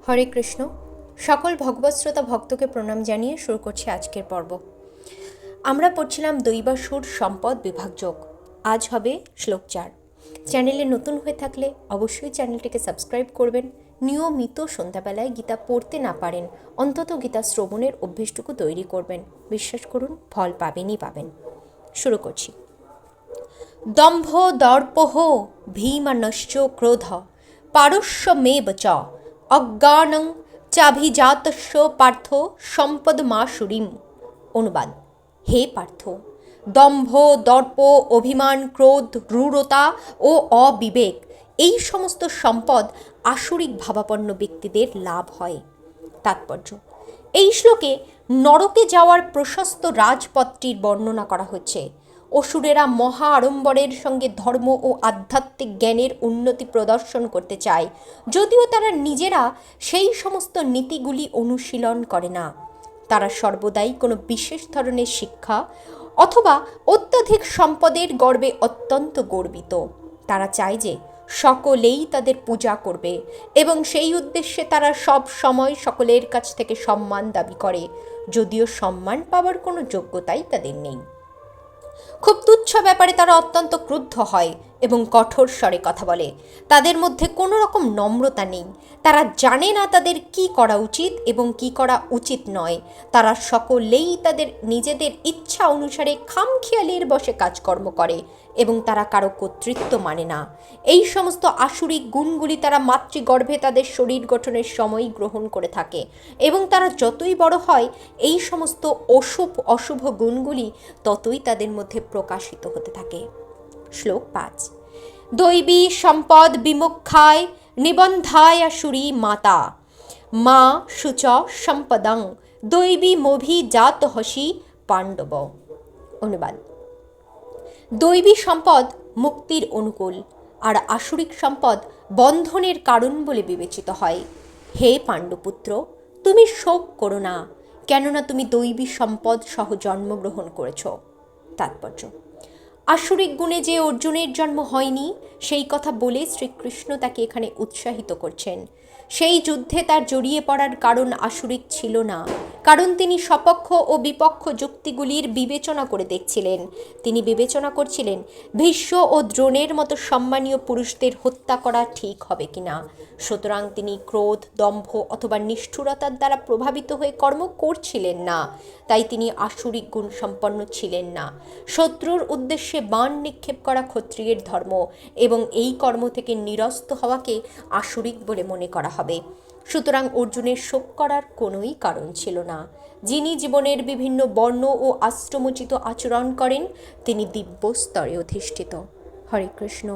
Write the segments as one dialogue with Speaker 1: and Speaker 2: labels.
Speaker 1: হরে কৃষ্ণ। সকল ভগবৎশ্রোতা ভক্তকে প্রণাম জানিয়ে শুরু করছি আজকের পর্ব। আমরা পড়ছিলাম দৈবাসুর সম্পদ বিভাগযোগ। আজ হবে শ্লোক 4। চ্যানেলে নতুন হয়ে থাকলে অবশ্যই চ্যানেলটিকে সাবস্ক্রাইব করবেন। নিয়মিত সন্ধ্যাবেলায় গীতা পড়তে না পারেন, অন্তত গীতা শ্রবণের অভ্যেসটুকু তৈরি করবেন। বিশ্বাস করুন, ফল পাবেনই পাবেন। শুরু করছি। দম্ভ দর্পহ ভীমানশ্চ ক্রোধ পারস্যমেব চ অজ্ঞানং চাভিজাতস্য পার্থ সম্পদমাসুরীম। অনুবাদ: হে পার্থ, দম্ভ, দর্প, অভিমান, ক্রোধ, রূঢ়তা ও অবিবেক এই সমস্ত সম্পদ আসুরিক ভাবাপন্ন ব্যক্তিদের লাভ হয়। তাৎপর্য: এই শ্লোকে নরকে যাওয়ার প্রশস্ত রাজপথটির বর্ণনা করা হচ্ছে। অসুরেরা মহা আড়ম্বরের সঙ্গে ধর্ম ও আধ্যাত্মিক জ্ঞানের উন্নতি প্রদর্শন করতে চায়, যদিও তারা নিজেরা সেই সমস্ত নীতিগুলি অনুশীলন করে না। তারা সর্বদাই কোনো বিশেষ ধরনের শিক্ষা অথবা অত্যাধিক সম্পদের গর্বে অত্যন্ত গর্বিত। তারা চায় যে সকলেই তাদের পূজা করবে এবং সেই উদ্দেশ্যে তারা সব সময় সকলের কাছ থেকে সম্মান দাবি করে, যদিও সম্মান পাওয়ার কোনো যোগ্যতাই তাদের নেই। খুব তুচ্ছ ব্যাপারে তারা অত্যন্ত ক্রুদ্ধ হয় এবং কঠোর স্বরে কথা বলে। তাদের মধ্যে কোনো রকম নম্রতা নেই। তারা জানে না তাদের কি করা উচিত এবং কি করা উচিত নয়। তারা সকলেই তাদের নিজেদের ইচ্ছা অনুসারে খামখেয়ালির বশে কাজকর্ম করে এবং তারা কারো কর্তৃত্ব মানে না। এই সমস্ত আসুরিক গুণগুলি তারা মাতৃগর্ভে তাদের শরীর গঠনের সময় গ্রহণ করে থাকে এবং তারা যতই বড় হয় এই সমস্ত অশুভ গুণগুলি ততই তাদের মধ্যে প্রকাশিত হতে থাকে। শ্লোক 5। দৈবী সম্পদ বিমুখায় নিবন্ধায় আসুরি মাতা মা শুচ সম্পদং দৈবী মভি জাত হসি পাণ্ডব। অনুবাদ: দৈবী সম্পদ মুক্তির অনুকূল আর আসুরিক সম্পদ বন্ধনের কারণ বলে বিবেচিত হয়। হে পাণ্ডুপুত্র, তুমি শোক করো না, কেননা তুমি দৈবী সম্পদ সহ জন্মগ্রহণ করেছ। তাৎপর্য: আসুরিক গুণে যে অর্জুনের জন্ম হয়নি সেই কথা বলে শ্রীকৃষ্ণ তাকে এখানে উৎসাহিত করছেন। সেই যুদ্ধে তার জড়িয়ে পড়ার কারণ আসুরিক ছিল না, কারণ তিনি সপক্ষ ও বিপক্ষ যুক্তিগুলির বিবেচনা করে দেখছিলেন। তিনি বিবেচনা করছিলেন ভীষ্ম ও দ্রোণের মতো সম্মানীয় পুরুষদের হত্যা করা ঠিক হবে কিনা। সুতরাং তিনি ক্রোধ, দম্ভ অথবা নিষ্ঠুরতার দ্বারা প্রভাবিত হয়ে কর্ম করছিলেন না। তাই তিনি আসুরিক গুণ সম্পন্ন ছিলেন না। শত্রুর উদ্দেশ্যে বাণ নিক্ষেপ করা ক্ষত্রিয়ের ধর্ম এবং এই কর্ম থেকে নিরস্ত হওয়াকে আসুরিক বলে মনে করা হবে। সুতরাং অর্জুনের শোক করার কোনোই কারণ ছিল না। যিনি জীবনের বিভিন্ন বর্ণ ও আশ্রমোচিত আচরণ করেন তিনি দিব্য স্তরে অধিষ্ঠিত। হরে কৃষ্ণ।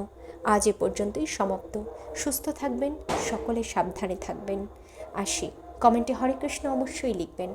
Speaker 1: আজ এ পর্যন্তই সমাপ্ত। সুস্থ থাকবেন, সকলে সাবধানে থাকবেন। আসি, কমেন্টে হরে কৃষ্ণ অবশ্যই লিখবেন।